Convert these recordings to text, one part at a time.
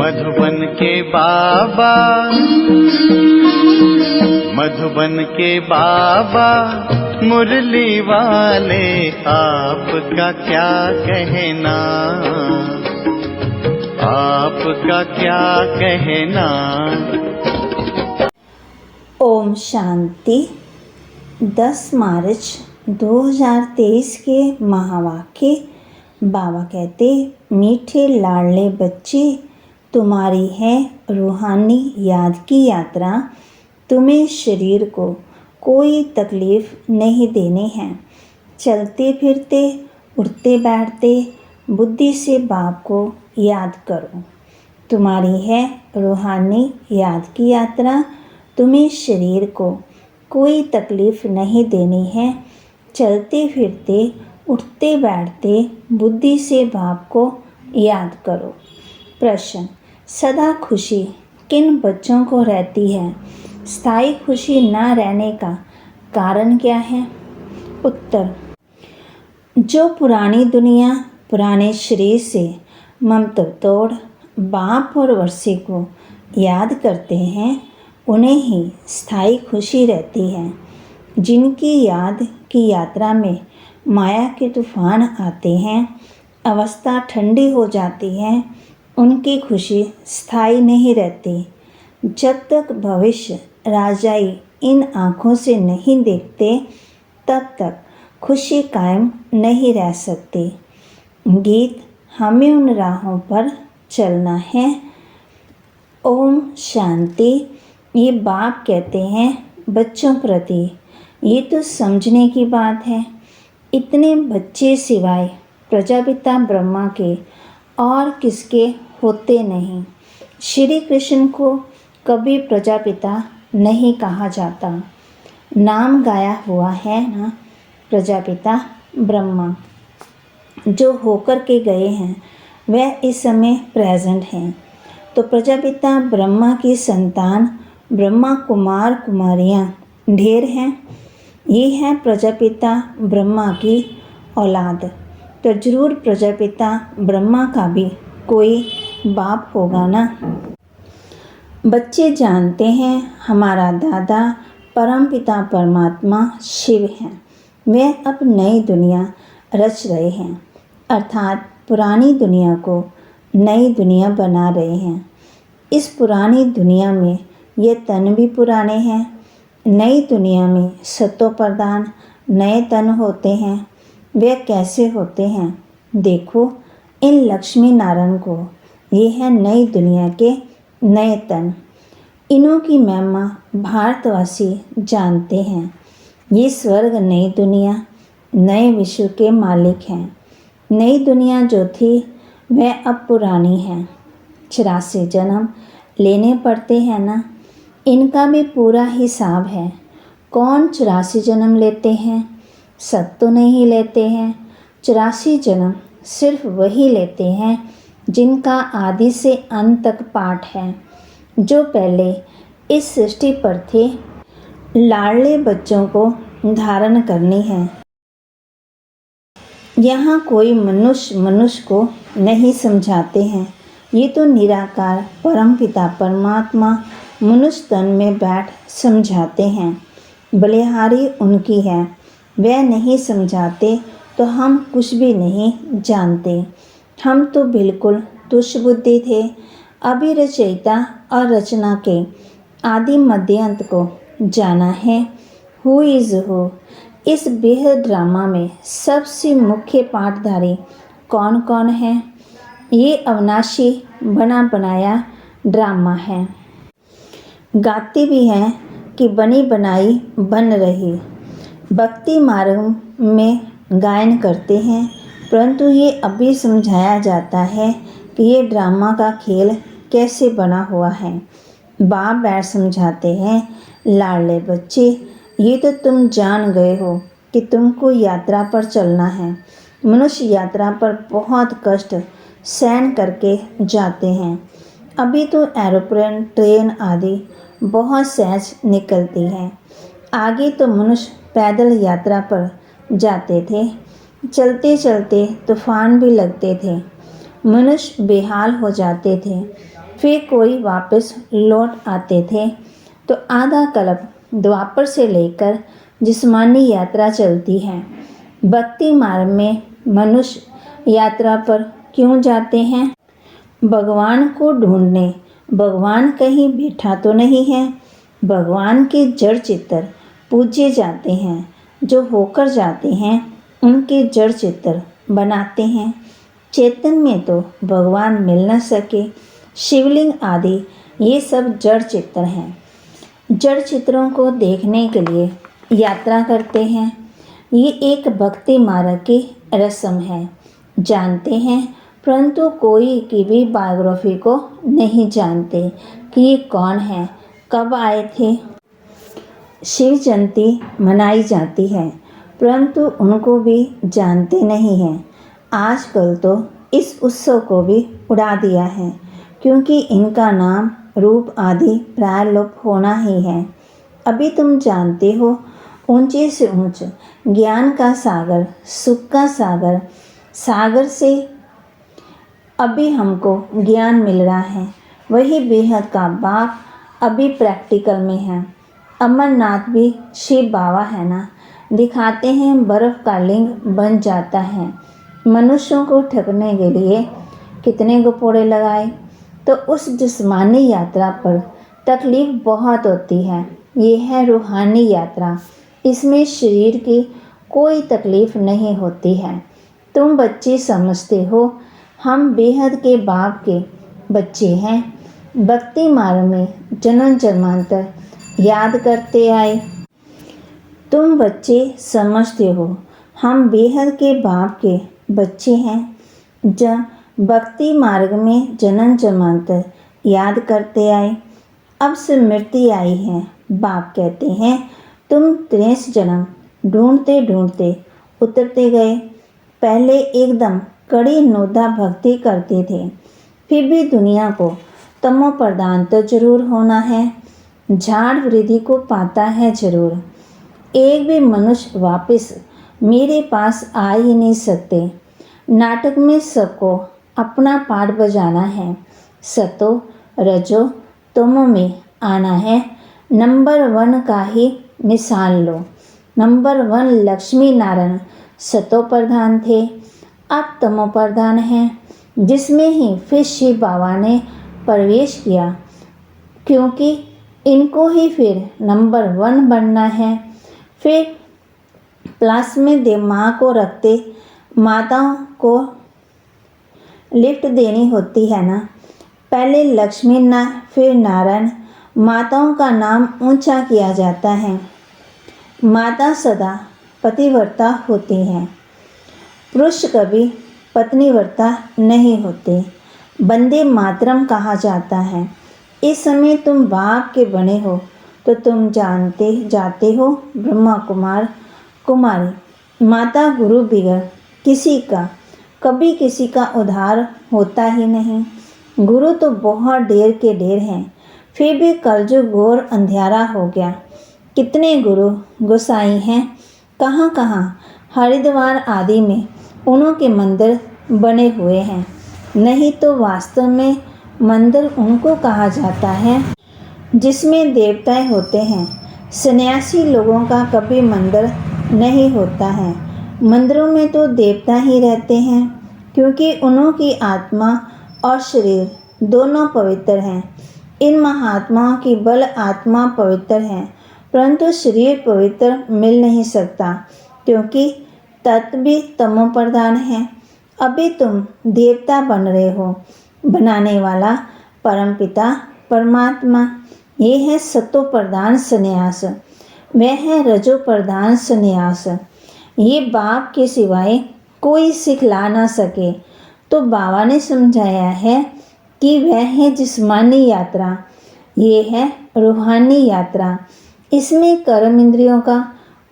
मधुबन के बाबा, मधुबन के बाबा मुरली वाले, आपका क्या कहना, आपका क्या कहना। ओम शांति। 10 मार्च 2023 के महावाक्य। बाबा कहते, मीठे लाडले बच्चे, तुम्हारी है रूहानी याद की यात्रा। तुम्हें शरीर को कोई तकलीफ नहीं देनी है। चलते फिरते, उठते बैठते बुद्धि से बाप को याद करो। तुम्हारी है रूहानी याद की यात्रा। तुम्हें शरीर को कोई तकलीफ नहीं देनी है। चलते फिरते, उठते बैठते बुद्धि से बाप को याद करो। प्रश्न, सदा खुशी किन बच्चों को रहती है? स्थायी खुशी न रहने का कारण क्या है? उत्तर, जो पुरानी दुनिया पुराने शरीर से ममता तोड़ बाप और वर्षे को याद करते हैं, उन्हें ही स्थायी खुशी रहती है। जिनकी याद की यात्रा में माया के तूफान आते हैं, अवस्था ठंडी हो जाती है, उनकी खुशी स्थायी नहीं रहती। जब तक भविष्य राजाई इन आँखों से नहीं देखते, तब तक खुशी कायम नहीं रह सकती। गीत, हमें उन राहों पर चलना है। ओम शांति। ये बाप कहते हैं बच्चों प्रति, ये तो समझने की बात है। इतने बच्चे सिवाय प्रजापिता ब्रह्मा के और किसके होते नहीं। श्री कृष्ण को कभी प्रजापिता नहीं कहा जाता। नाम गाया हुआ है ना, प्रजापिता ब्रह्मा। जो होकर के गए हैं वह इस समय प्रेजेंट हैं। तो प्रजापिता ब्रह्मा की संतान ब्रह्मा कुमार कुमारियाँ ढेर हैं। ये है प्रजापिता ब्रह्मा की औलाद। तो जरूर प्रजापिता ब्रह्मा का भी कोई बाप होगा ना। बच्चे जानते हैं हमारा दादा परमपिता परमात्मा शिव हैं। वे अब नई दुनिया रच रहे हैं, अर्थात पुरानी दुनिया को नई दुनिया बना रहे हैं। इस पुरानी दुनिया में ये तन भी पुराने हैं। नई दुनिया में सतो प्रधान नए तन होते हैं। वे कैसे होते हैं? देखो इन लक्ष्मी नारायण को, ये है नई दुनिया के नए तन। इन्हों की महिमा भारतवासी जानते हैं। ये स्वर्ग नई दुनिया नए विश्व के मालिक हैं। नई दुनिया जो थी वह अब पुरानी है। 84 जन्म लेने पड़ते हैं ना, इनका भी पूरा हिसाब है। कौन 84 जन्म लेते हैं? सब तो नहीं लेते हैं। 84 जन्म सिर्फ वही लेते हैं जिनका आदि से अंत तक पाठ है, जो पहले इस सृष्टि पर थे। लाडले बच्चों को धारण करनी है। यहाँ कोई मनुष्य को नहीं समझाते हैं। ये तो निराकार परमपिता परमात्मा मनुष्य तन में बैठ समझाते हैं। बलिहारी उनकी है, वह नहीं समझाते तो हम कुछ भी नहीं जानते। हम तो बिल्कुल तुच्छ बुद्धि थे। अभी रचयिता और रचना के आदि मध्य अंत को जाना है। Who is who. इस बेहद ड्रामा में सबसे मुख्य पाठधारी कौन कौन है? ये अविनाशी बना बनाया ड्रामा है। गाते भी हैं कि बनी बनाई बन रही। भक्ति मार्ग में गायन करते हैं, परंतु ये अभी समझाया जाता है कि ये ड्रामा का खेल कैसे बना हुआ है। बाप बैठ समझाते हैं, लाडले बच्चे, ये तो तुम जान गए हो कि तुमको यात्रा पर चलना है। मनुष्य यात्रा पर बहुत कष्ट सहन करके जाते हैं। अभी तो एरोप्लेन, ट्रेन आदि बहुत सहज निकलती हैं। आगे तो मनुष्य पैदल यात्रा पर जाते थे। चलते चलते तूफान भी लगते थे। मनुष्य बेहाल हो जाते थे। फिर कोई वापस लौट आते थे। तो आधा कल्प द्वापर से लेकर जिस्मानी यात्रा चलती है। भक्ति मार्ग में मनुष्य यात्रा पर क्यों जाते हैं? भगवान को ढूंढने। भगवान कहीं बैठा तो नहीं है। भगवान के जड़ चित्र पूजे जाते हैं। जो होकर जाते हैं उनके जड़ चित्र बनाते हैं। चेतन में तो भगवान मिल न सके। शिवलिंग आदि ये सब जड़ चित्र हैं। जड़ चित्रों को देखने के लिए यात्रा करते हैं। ये एक भक्ति मार्ग की रस्म है। जानते हैं, परंतु कोई की भी बायोग्राफी को नहीं जानते कि ये कौन है, कब आए थे। शिव जयंती मनाई जाती है, परंतु उनको भी जानते नहीं हैं। आजकल तो इस उत्सव को भी उड़ा दिया है, क्योंकि इनका नाम रूप आदि प्राय लोप होना ही है। अभी तुम जानते हो, ऊंचे से ऊंच ज्ञान का सागर, सुख का सागर, सागर से अभी हमको ज्ञान मिल रहा है। वही बेहद का बाप अभी प्रैक्टिकल में है। अमरनाथ भी शिव बाबा है ना, दिखाते हैं बर्फ का लिंग बन जाता है। मनुष्यों को ठगने के लिए कितने गोपोड़े लगाए। तो उस जिस्मानी यात्रा पर तकलीफ बहुत होती है। ये है रूहानी यात्रा। इसमें शरीर की कोई तकलीफ नहीं होती है। तुम बच्चे समझते हो हम बेहद के बाप के बच्चे हैं। भक्ति मार्ग में जन्म जन्मांतर याद करते आए। तुम बच्चे समझते हो हम बेहद के बाप के बच्चे हैं। जब भक्ति मार्ग में जन्म जन्मांतर याद करते आए। अब स्मृति आई है। बाप कहते हैं तुम 23 जन्म ढूंढते ढूंढते उतरते गए। पहले एकदम कड़ी नोदा भक्ति करते थे, फिर भी दुनिया को तमो प्रधान तो जरूर होना है। झाड़ वृद्धि को पाता है जरूर। एक भी मनुष्य वापस मेरे पास आ ही नहीं सकते। नाटक में सबको अपना पार्ट बजाना है। सतो रजो तमो में आना है। नंबर 1 का ही मिसाल लो। नंबर 1 लक्ष्मी नारायण सतो प्रधान थे, अब तमो प्रधान हैं, जिसमें ही फिर शिव बाबा ने प्रवेश किया, क्योंकि इनको ही फिर नंबर 1 बनना है। फिर प्लस में दिमाग को रखते माताओं को लिफ्ट देनी होती है ना। पहले लक्ष्मी ना फिर नारायण। माताओं का नाम ऊंचा किया जाता है। माता सदा पतिव्रता होती हैं। पुरुष कभी पत्नीव्रता नहीं होते। बंदे मातरम कहा जाता है। इस समय तुम बाप के बने हो तो तुम जानते जाते हो ब्रह्मा कुमार कुमारी माता गुरु बिगड़ किसी का कभी किसी का उद्धार होता ही नहीं। गुरु तो बहुत ढेर के ढेर हैं, फिर भी कलयुग घोर अंधियारा हो गया। कितने गुरु गोसाई हैं, कहाँ कहाँ हरिद्वार आदि में उन्हों के मंदिर बने हुए हैं। नहीं तो वास्तव में मंदिर उनको कहा जाता है जिसमें देवताएं होते हैं। सन्यासी लोगों का कभी मंदिर नहीं होता है। मंदिरों में तो देवता ही रहते हैं, क्योंकि उन्हों की आत्मा और शरीर दोनों पवित्र हैं। इन महात्माओं की बल आत्मा पवित्र है, परंतु शरीर पवित्र मिल नहीं सकता, क्योंकि तत्व भी तमो प्रधान है। अभी तुम देवता बन रहे हो। बनाने वाला परमपिता परमात्मा। ये है सतो प्रधान संन्यास, वह है रजो प्रधान संन्यास। ये बाप के सिवाय कोई सिखला ना सके। तो बाबा ने समझाया है कि वह है जिस्मानी यात्रा, ये है रूहानी यात्रा। इसमें कर्म इंद्रियों का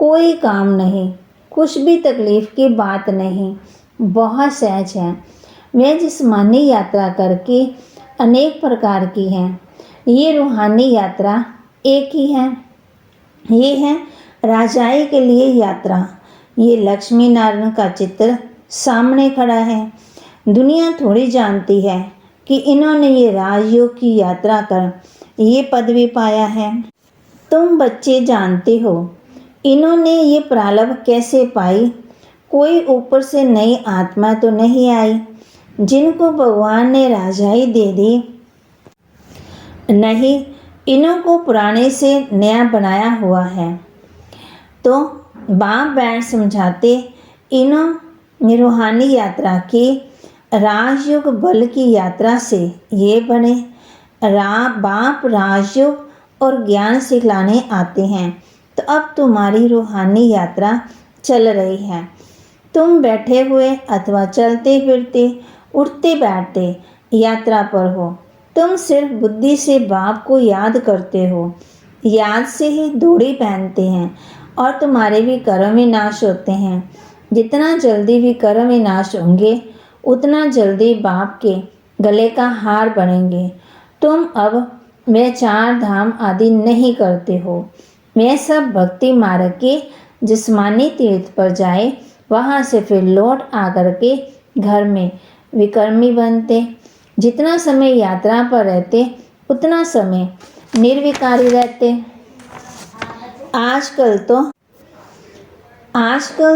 कोई काम नहीं, कुछ भी तकलीफ की बात नहीं, बहुत सहज है। वह जिस्मानी यात्रा करके अनेक प्रकार की है। ये रूहानी यात्रा एक ही है। ये है राजाई के लिए यात्रा। ये लक्ष्मी नारायण का चित्र सामने खड़ा है। दुनिया थोड़ी जानती है कि इन्होंने ये राजयोग की यात्रा कर ये पदवी पाया है। तुम बच्चे जानते हो इन्होंने ये प्रारब्ध कैसे पाई। कोई ऊपर से नई आत्मा तो नहीं आई जिनको भगवान ने राजाई दे दी। नहीं, इन्हों को पुराने से नया बनाया हुआ है। तो बाप बैठ समझाते इन्हों रूहानी यात्रा की राजयोग बल की यात्रा से ये बने। बाप राजयोग और ज्ञान सिखलाने आते हैं। तो अब तुम्हारी रूहानी यात्रा चल रही है। तुम बैठे हुए अथवा चलते फिरते उठते बैठते यात्रा पर हो। तुम सिर्फ बुद्धि से बाप को याद करते हो। याद से ही डोरी पहनते हैं और तुम्हारे भी कर्म विनाश होते हैं। जितना जल्दी भी कर्म विनाश होंगे उतना जल्दी बाप के गले का हार बनेंगे। तुम अब वे 4 धाम आदि नहीं करते हो। वे सब भक्ति मार्ग के जिस्मानी तीर्थ पर जाए, वहाँ से फिर लौट आकर के घर में विकर्मी बनते। जितना समय यात्रा पर रहते उतना समय निर्विकारी रहते। आजकल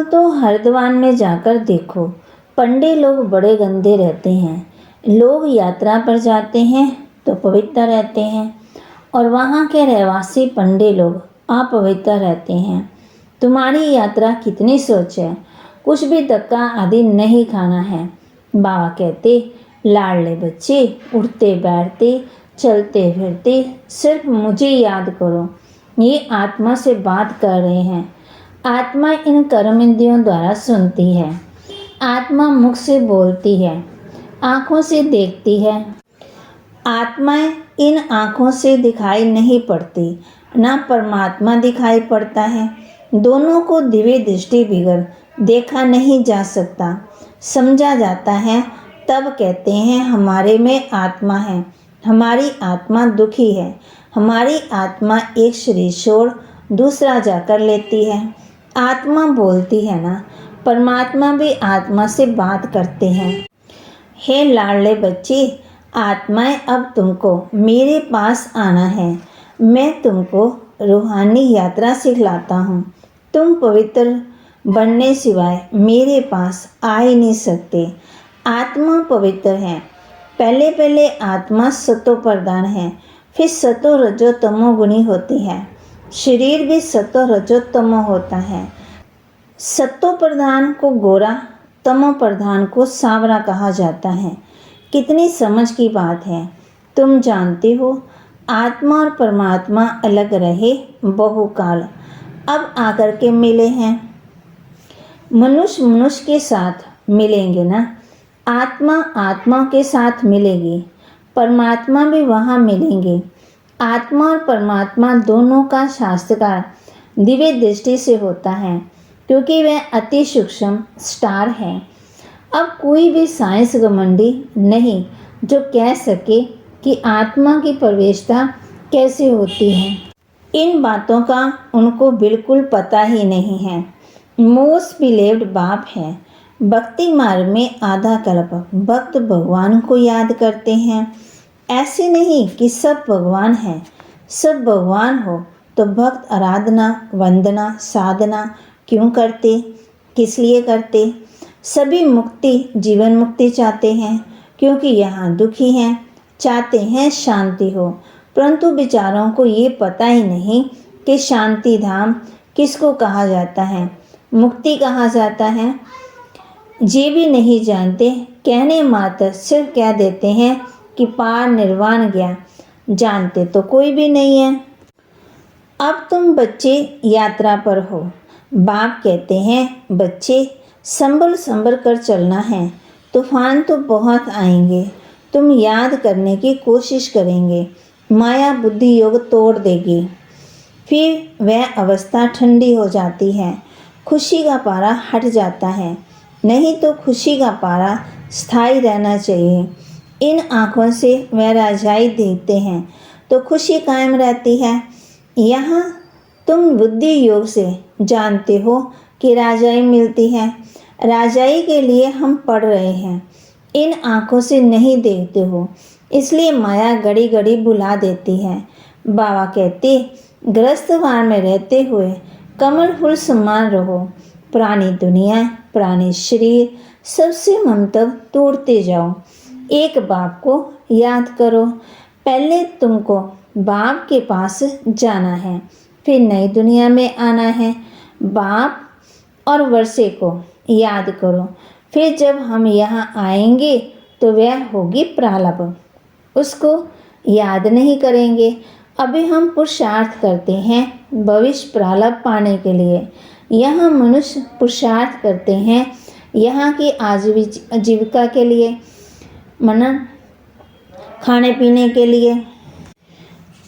तो हरिद्वार में जाकर देखो, पंडे लोग बड़े गंदे रहते हैं। लोग यात्रा पर जाते हैं तो पवित्र रहते हैं और वहाँ के रहवासी पंडे लोग अपवित्र रहते हैं। तुम्हारी यात्रा कितनी सोच है, कुछ भी धक्का आदि नहीं खाना है। बाबा कहते लाडले बच्चे उठते बैठते चलते फिरते सिर्फ मुझे याद करो। ये आत्मा से बात कर रहे हैं। आत्मा इन कर्म इंद्रियों द्वारा सुनती है। आत्मा मुख से बोलती है, आँखों से देखती है। आत्माएं इन आँखों से दिखाई नहीं पड़ती, ना परमात्मा दिखाई पड़ता है। दोनों को दिव्य दृष्टि बिगर देखा नहीं जा सकता। समझा जाता है तब कहते हैं हमारे में आत्मा है, हमारी आत्मा दुखी है, हमारी आत्मा एक शरीर छोड़ दूसरा जाकर लेती है। आत्मा बोलती है ना, परमात्मा भी आत्मा से बात करते हैं। हे लाडले बच्चे, आत्माएं अब तुमको मेरे पास आना है। मैं तुमको रूहानी यात्रा सिखलाता हूँ। तुम पवित्र बनने सिवाय मेरे पास आ ही नहीं सकते। आत्मा पवित्र है। पहले आत्मा सतो प्रधान है, फिर सतो रजो तमो गुणी होती है। शरीर भी सतो रजो तमो होता है। सतो प्रधान को गोरा, तमो प्रधान को सांवरा कहा जाता है। कितनी समझ की बात है। तुम जानते हो आत्मा और परमात्मा अलग रहे बहुकाल, अब आकर के मिले हैं। मनुष्य के साथ मिलेंगे ना। आत्मा के साथ मिलेगी, परमात्मा भी वहाँ मिलेंगे। आत्मा और परमात्मा दोनों का साक्षात्कार दिव्य दृष्टि से होता है, क्योंकि वह अति सूक्ष्म स्टार है। अब कोई भी साइंस घमंडी नहीं जो कह सके कि आत्मा की प्रवेशता कैसे होती है। इन बातों का उनको बिल्कुल पता ही नहीं है। मोस्ट बिलीव्ड बाप है। भक्ति मार्ग में आधा कल्प भक्त भगवान को याद करते हैं। ऐसे नहीं कि सब भगवान हैं। सब भगवान हो तो भक्त आराधना वंदना साधना क्यों करते, किस लिए करते। सभी मुक्ति जीवन मुक्ति चाहते हैं, क्योंकि यहाँ दुखी हैं, चाहते हैं शांति हो। परंतु बेचारों को ये पता ही नहीं कि शांति धाम किसको कहा जाता है, मुक्ति कहा जाता है। ये भी नहीं जानते। कहने मात्र सिर्फ कह देते हैं कि पार निर्वाण गया, जानते तो कोई भी नहीं है। अब तुम बच्चे यात्रा पर हो। बाप कहते हैं बच्चे संभल कर चलना है। तूफान तो बहुत आएंगे। तुम याद करने की कोशिश करेंगे, माया बुद्धि योग तोड़ देगी। फिर वह अवस्था ठंडी हो जाती है, खुशी का पारा हट जाता है। नहीं तो खुशी का पारा स्थायी रहना चाहिए। इन आँखों से वह राजाई देखते हैं तो खुशी कायम रहती है। यहाँ तुम बुद्धि योग से जानते हो कि राजाई मिलती है। राजाई के लिए हम पढ़ रहे हैं। इन आँखों से नहीं देखते हो, इसलिए माया घड़ी घड़ी बुला देती है। बाबा कहते, गृहस्थवार में रहते हुए कमल फूल समान रहो। पुरानी दुनिया, पुराने शरीर, सबसे ममता तोड़ते जाओ। एक बाप को याद करो। पहले तुमको बाप के पास जाना है, फिर नई दुनिया में आना है। बाप और वर्षे को याद करो। फिर जब हम यहाँ आएंगे तो वह होगी प्रारब्ध, उसको याद नहीं करेंगे। अभी हम पुरुषार्थ करते हैं भविष्य प्रारब्ध पाने के लिए। यहाँ मनुष्य पुरुषार्थ करते हैं यहाँ की आजीविका के लिए, मनन खाने पीने के लिए।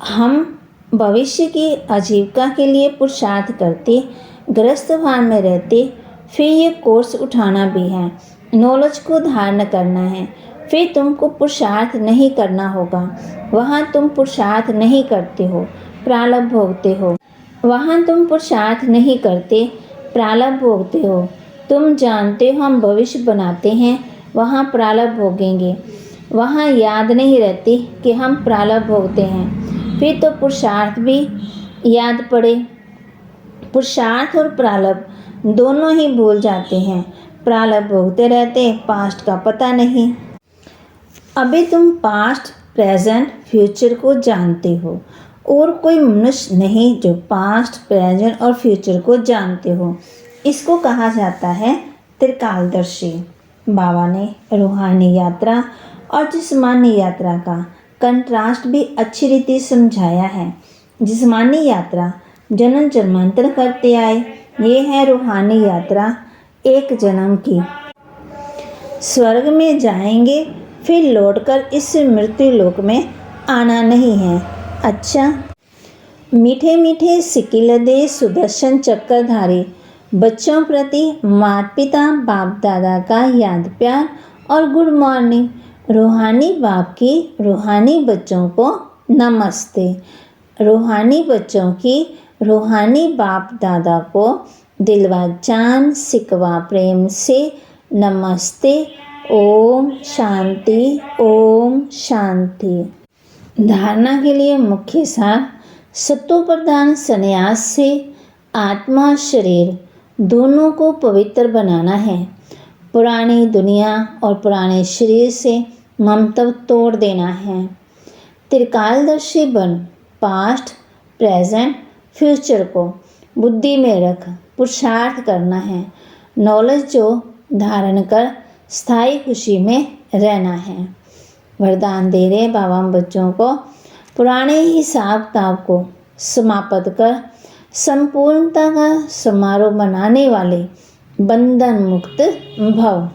हम भविष्य की आजीविका के लिए पुरुषार्थ करते, गृहस्थवार में रहते। फिर ये कोर्स उठाना भी है, नॉलेज को धारण करना है। फिर तुमको पुरुषार्थ नहीं करना होगा। वहाँ तुम पुरुषार्थ नहीं करते हो, प्रारब्ध भोगते हो। वहाँ तुम पुरुषार्थ नहीं करते, प्रारब्ध भोगते हो। तुम जानते हो हम भविष्य बनाते हैं, वहाँ प्रारब्ध भोगेंगे। वहाँ याद नहीं रहती कि हम प्रारब्ध भोगते हैं। फिर तो पुरुषार्थ भी याद पड़े। पुरुषार्थ और प्रारब्ध दोनों ही भूल जाते हैं। प्रारब्ध भोगते रहते, पास्ट का पता नहीं। अभी तुम पास्ट, प्रेजेंट, फ्यूचर को जानते हो और कोई मनुष्य नहीं जो पास्ट, प्रेजेंट और फ्यूचर को जानते हो। इसको कहा जाता है त्रिकालदर्शी। बाबा ने रूहानी यात्रा और जिस्मानी यात्रा का कंट्रास्ट भी अच्छी रीति समझाया है। जिस्मानी यात्रा जन्म जन्मांतर करते आए, ये है रूहानी यात्रा एक जन्म की। स्वर्ग में जाएंगे, फिर लौटकर इस मृत्यु लोक में आना नहीं है। अच्छा, मीठे मीठे सिकिलदे सुदर्शन चक्रधारी बच्चों प्रति माता पिता बाप दादा का याद प्यार और गुड मॉर्निंग। रूहानी बाप की रूहानी बच्चों को नमस्ते। रूहानी बच्चों की रूहानी बाप दादा को दिलवा जान सिकवा प्रेम से नमस्ते। ओम शांति, ओम शांति। धारणा के लिए मुख्य सार, सत्व प्रधान संन्यास से आत्मा शरीर दोनों को पवित्र बनाना है। पुरानी दुनिया और पुराने शरीर से ममत्व तोड़ देना है। त्रिकालदर्शी बन पास्ट, प्रेजेंट, फ्यूचर को बुद्धि में रख पुरुषार्थ करना है। नॉलेज जो धारण कर स्थायी खुशी में रहना है। वरदान दे रहे बाबा बच्चों को, पुराने हिसाब किताब को समाप्त कर संपूर्णता का समारोह मनाने वाले बंधन मुक्त भव।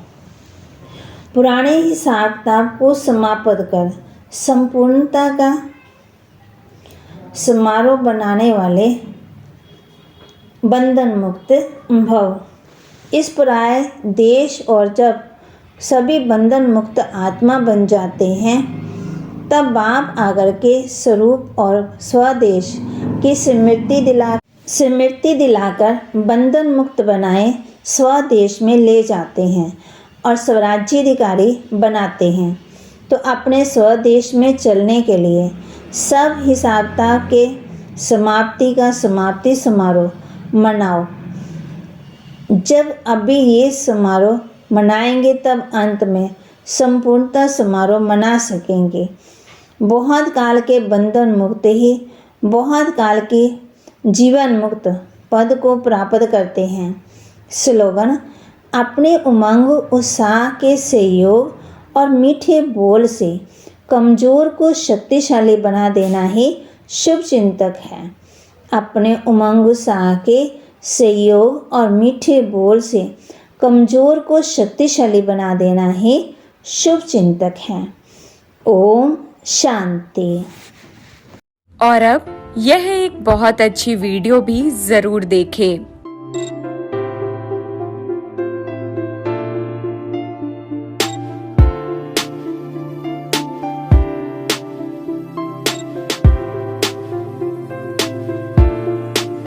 पुराने हिसाब किताब को समाप्त कर संपूर्णता का समारोह बनाने वाले बंधन मुक्त भव। इस पराये देश और जब सभी बंधन मुक्त आत्मा बन जाते हैं, तब बाप आगर के स्वरूप और स्वदेश की स्मृति दिलाकर बंधन मुक्त बनाए स्वदेश में ले जाते हैं और स्वराज्याधिकारी बनाते हैं। तो अपने स्वदेश में चलने के लिए सब हिसाब किताब के समाप्ति का समाप्ति समारोह मनाओ। जब अभी ये समारोह मनाएंगे तब अंत में संपूर्णता समारोह मना सकेंगे। बहुत काल के बंधन मुक्त ही बहुत काल की जीवन मुक्त पद को प्राप्त करते हैं। स्लोगन, अपने उमंग उत्साह के सहयोग और मीठे बोल से कमज़ोर को शक्तिशाली बना देना ही शुभ चिंतक है। अपने उमंग उत्साह के सहयोग और मीठे बोल से कमज़ोर को शक्तिशाली बना देना ही शुभ चिंतक है। ओम शांति। और अब यह एक बहुत अच्छी वीडियो भी ज़रूर देखें।